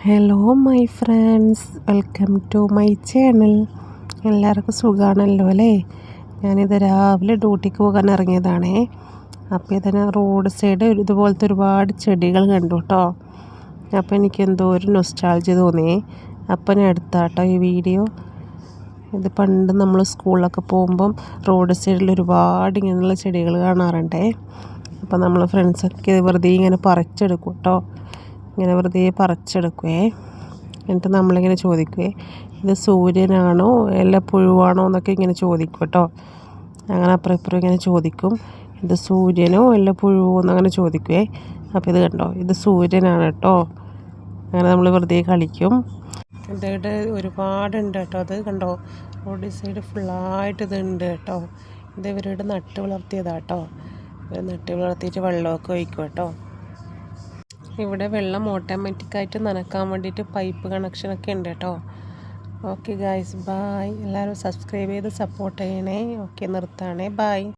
Hello my friends, welcome to my channel. എല്ലാവർക്കും സുഖമാണല്ലോ അല്ലേ? ഞാനിത് രാവിലെ ഡ്യൂട്ടിക്ക് പോകാൻ ഇറങ്ങിയതാണേ. അപ്പോൾ ഇതിന് റോഡ് സൈഡ് ഇതുപോലത്തെ ഒരുപാട് ചെടികൾ കണ്ടു കേട്ടോ. അപ്പോൾ എനിക്ക് എന്തോ ഒരു നൊസ്റ്റാൾജി തോന്നി. അപ്പോൾ ഞാൻ എടുത്താട്ടോ ഈ വീഡിയോ. ഇത് പണ്ട് നമ്മൾ സ്കൂളിലൊക്കെ പോകുമ്പം റോഡ് സൈഡിൽ ഒരുപാട് ഇങ്ങനെയുള്ള ചെടികൾ കാണാറുണ്ടേ. അപ്പോൾ നമ്മൾ ഫ്രണ്ട്സൊക്കെ വെറുതെ ഇങ്ങനെ പറിച്ചെടുക്കും കേട്ടോ. ഇങ്ങനെ വെറുതെ പറിച്ചെടുക്കുവേ. എന്നിട്ട് നമ്മളിങ്ങനെ ചോദിക്കുവേ, ഇത് സൂര്യനാണോ അല്ല പുഴുവാണോ എന്നൊക്കെ ഇങ്ങനെ ചോദിക്കും കേട്ടോ. അങ്ങനെ അപ്പുറം ഇപ്പുറം ഇങ്ങനെ ചോദിക്കും, ഇത് സൂര്യനോ അല്ല പുഴുവോ എന്നങ്ങനെ ചോദിക്കുവേ. അപ്പോൾ ഇത് കണ്ടോ, ഇത് സൂര്യനാണ് കേട്ടോ. അങ്ങനെ നമ്മൾ വെറുതെ കളിക്കും. ഇതിവിടെ ഒരുപാടുണ്ട് കേട്ടോ. അത് കണ്ടോ, റോഡ് സൈഡ് ഫുള്ളായിട്ട് ഇതുണ്ട് കേട്ടോ. ഇത് ഇവരുടെ നട്ട് വളർത്തിയതാട്ടോ. ഇവർ നട്ട് വളർത്തിയിട്ട് വെള്ളമൊക്കെ ഒഴിക്കും കേട്ടോ. ഇവിടെ വെള്ളം ഓട്ടോമാറ്റിക്കായിട്ട് നനക്കാൻ വേണ്ടിയിട്ട് പൈപ്പ് കണക്ഷനൊക്കെ ഉണ്ട് കേട്ടോ. Okay guys, bye. എല്ലാവരും സബ്സ്ക്രൈബ് ചെയ്ത് സപ്പോർട്ട് ചെയ്യണേ. ഓക്കെ, നിർത്താണേ. ബായ്.